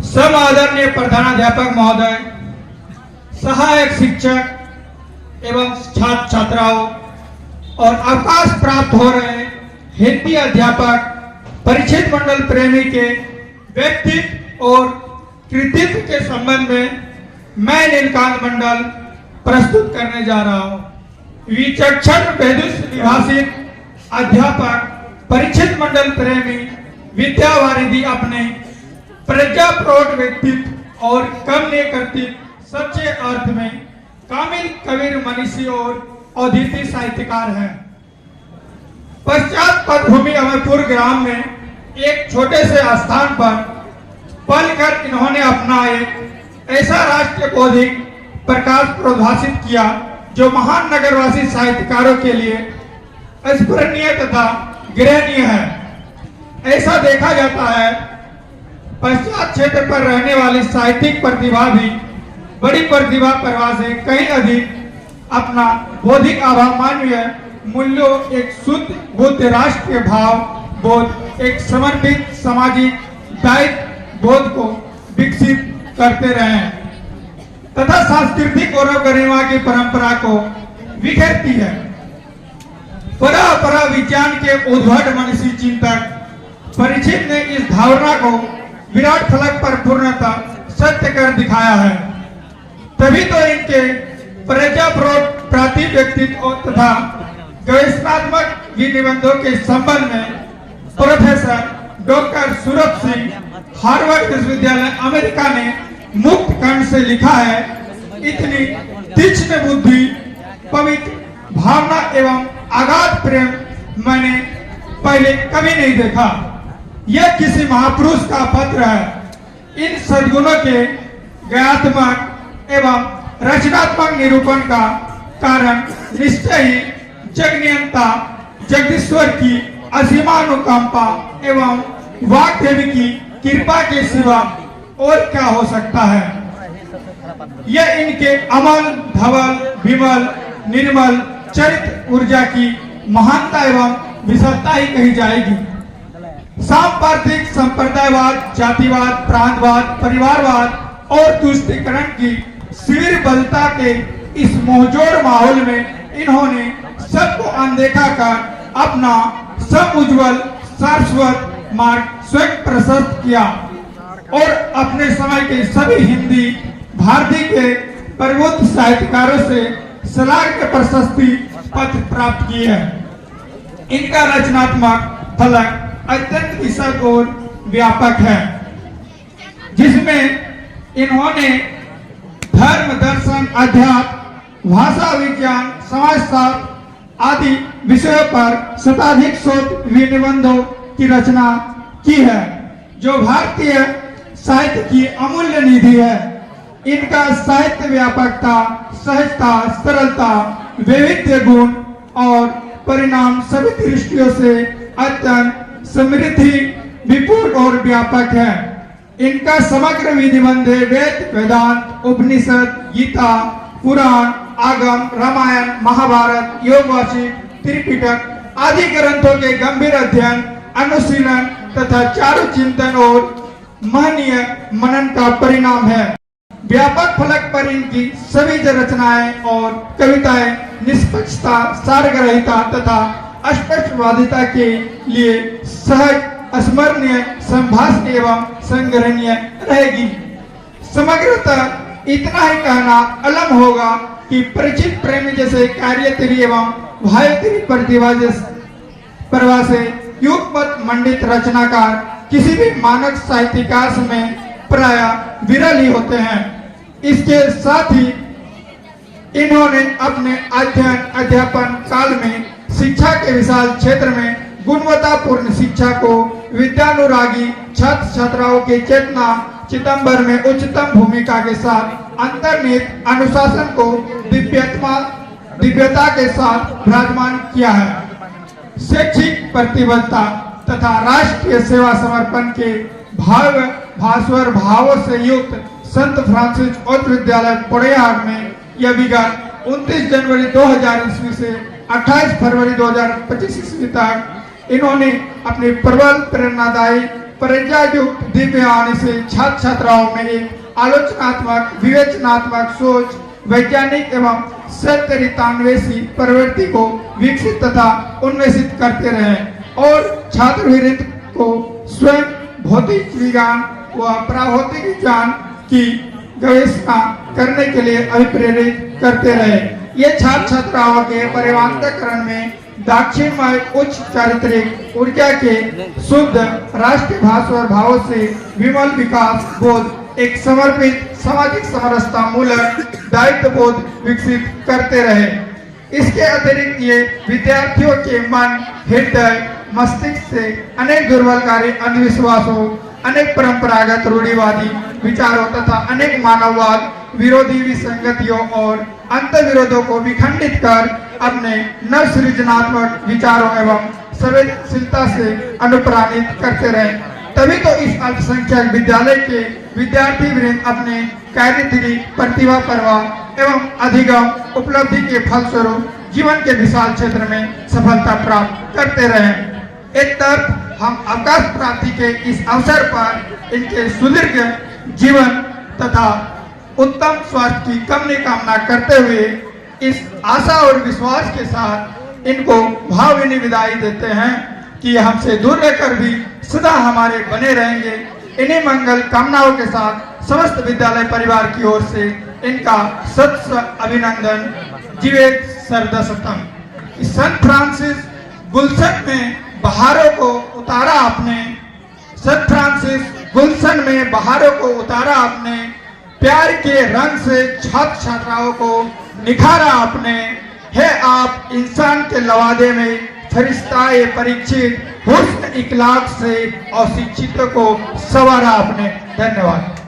समादरणीय प्रधानाध्यापक महोदय, सहायक शिक्षक एवं छात्र छात्राओं और अवकाश प्राप्त हो रहे हिंदी अध्यापक, परिचित मंडल प्रेमी के व्यक्तित्व और कृतित्व के संबंध में मैं नीलकांत मंडल प्रस्तुत करने जा रहा हूँ। विचक्षण विदुष विभाषित अध्यापक, परिचित मंडल प्रेमी, विद्यावारिधि अपने प्रज्ञाप्रौढ़ व्यक्तित्व और कमनीय कर्तृत्व सच्चे अर्थ में कामिल कबीर मनीषी और अद्वितीय साहित्यकार हैं। पश्चात पदभूमि अमरपुर ग्राम में एक छोटे से स्थान पर पलकर इन्होंने अपना एक ऐसा राष्ट्रीय बौद्धिक प्रकाश प्रोद्भाषित किया जो महान नगरवासी साहित्यकारों के लिए स्मरणीय तथा ग्रहणीय है। ऐसा देखा जाता है पश्चात क्षेत्र पर रहने वाली साहित्यिक प्रतिभा भी बड़ी प्रतिभा प्रवाह से कहीं अधिक अपना बौद्धिक अभामान्य मूल्यों, एक शुद्ध बुद्ध राष्ट्र के भाव बोध, एक समर्पित सामाजिक दायित्व बोध को विकसित करते रहे तथा सांस्कृतिक गौरव गरिमा की परंपरा को विखेरती है। परा विज्ञान के उद्भट मनीषी चिंतक परिचित ने इस धारणा को विराट फलक पर पूर्णतः सत्य कर दिखाया है। तभी तो इनके प्रज्ञाप्रौढ़ प्राति व्यक्तित्व तथा गवेषणात्मक निबंधों के संबंध में professor doctor Suraj Singh, Harvard विश्वविद्यालय अमेरिका ने मुक्त कंठ से लिखा है, इतनी तीक्ष्ण बुद्धि, पवित्र भावना एवं अगाध प्रेम मैंने पहले कभी नहीं देखा। यह किसी महापुरुष का पत्र है। इन सद्गुणों के ज्ञानात्मक एवं रचनात्मक निरूपण का कारण निश्चय ही जगनियंता जगदीश्वर की असीमानुकंपा एवं वाग्देवी की कृपा के सिवा और क्या हो सकता है। यह इनके अमल, धवल, विमल, निर्मल चरित्र ऊर्जा की महानता एवं विशेषता ही कही जाएगी। सांप्रदायिक संप्रदायवाद, जातिवाद, प्रांतवाद, परिवारवाद और तुष्टीकरण की शिविर बलता के इस मोहजोड़ माहौल में इन्होंने सबको अनदेखा कर अपना सब उज्जवल शाश्वत मार्ग स्वयं प्रशस्त किया और अपने समय के सभी हिंदी भारती के प्रबुद्ध साहित्यकारों से श्लाघ्य प्रशस्ति पत्र प्राप्त किए हैं। इनका रचनात्मक फलक अत्यंत विशद और व्यापक है, जिसमें इन्होंने धर्म, दर्शन, अध्यात्म, भाषा विज्ञान, समाजशास्त्र आदि विषयों पर शताधिक शोध निबंधों की रचना की है, जो भारतीय साहित्य की अमूल्य निधि है। इनका साहित्य व्यापकता, सहजता, सरलता, वैविध्य गुण और परिणाम सभी दृष्टियों से अत्यंत समृद्धि, विपुल और व्यापक है। इनका समग्र विधिबंध वेद, वेदांत, उपनिषद, गीता, पुराण, आगम, रामायण, महाभारत, योगवासी, त्रिपिटक आदि ग्रंथों के गंभीर अध्ययन, अनुशीलन तथा चारु चिंतन और महनीय मनन का परिणाम है। व्यापक फलक पर इनकी सभी रचनाएं और कविताएं निष्पक्षता, सारग्रहिता तथा अस्पष्टवादिता के लिए सहज, स्मरणीय, संभाषण एवं संग्रहणीय रहेगी। समग्रतः इतना ही कहना अलम होगा कि परिचित प्रेमी जैसे कार्यत्री एवं भायत्री प्रतिभा प्रभा से युगपत मंडित रचनाकार किसी भी मानक साहित्यकार में प्राय विरल ही होते हैं। इसके साथ ही इन्होंने अपने अध्ययन अध्यापन काल में शिक्षा के विशाल क्षेत्र में गुणवत्तापूर्ण शिक्षा को विद्यानुरागी छात्र छात्राओं के चेतना चितंबर में उच्चतम भूमिका के साथ अंतर्निहित अनुशासन को दिव्यता के साथ विराजमान किया है। शैक्षिक प्रतिबद्धता तथा राष्ट्रीय सेवा समर्पण के भास्वर भावों से युक्त संत फ्रांसिस उच्च विद्यालय पोड़ैयाहाट में यह विगत 29 जनवरी 2000 ईस्वी से 28 फरवरी 2025 ईस्वी तक इन्होंने अपनी प्रबल प्रेरणादायी प्रज्ञायुक्त दिव्य वाणी से छात्र छात्राओं में एक आलोचनात्मक, विवेचनात्मक सोच, वैज्ञानिक एवं सत्यरितान्वेषी प्रवृत्ति को विकसित तथा उन्वेषित करते रहे और छात्र वृत्ति को स्वयं भौतिक विज्ञान व प्राभौतिक ज्ञान की गवेषणा करने के लिए अभिप्रेरित करते रहे। ये छात्र छात्राओं के परिवांतकरण में दाक्षिण्यमय उच्च चारित्रिक ऊर्जा के शुद्ध राष्ट्रीय भाषा और भावों से विमल विकास बोध, एक समर्पित सामाजिक समरसता मूलक दायित्व बोध विकसित करते रहे। इसके अतिरिक्त ये विद्यार्थियों के मन, हृदय, मस्तिष्क से अनेक दुर्बलकारी अंधविश्वासों, अनेक परंपरागत रूढ़िवादी विचारों तथा अनेक मानववाद विरोधी विसंगतियों और अंतर्विरोधों को विखंडित कर अपने नव सृजनात्मक विचारों एवं संवेदनशीलता से अनुप्राणित करते रहे। तभी तो इस अल्पसंख्यक विद्यालय के विद्यार्थी वृंद अपने कार्यतिरी, प्रतिभा, परवाह एवं अधिगम उपलब्धि के फलस्वरूप जीवन के विशाल क्षेत्र में सफलता प्राप्त करते रहे। एक तरफ हम अवकाश प्राप्ति के इस अवसर पर इनके सुदीर्घ जीवन तथा उत्तम स्वास्थ्य की कमनी कामना करते हुए इस आशा और विश्वास के साथ इनको भावभीनी विदाई देते हैं कि हमसे दूर रहकर भी सदा हमारे बने रहेंगे। इन्हीं मंगल कामनाओं के साथ समस्त विद्यालय परिवार की ओर से इनका सत अभिनंदन। जीवेत सरदसतम। संत फ्रांसिस गुलशन में बहारों को उतारा आपने, संत फ्रांसिस गुलशन में बहारों को उतारा आपने, प्यार के रंग से छात्र छात्राओं को निखारा आपने। है आप इंसान के लवादे में फरिश्ताए परीक्षित, हुस्न इखलाक से अशिक्षितों को संवारा आपने। धन्यवाद।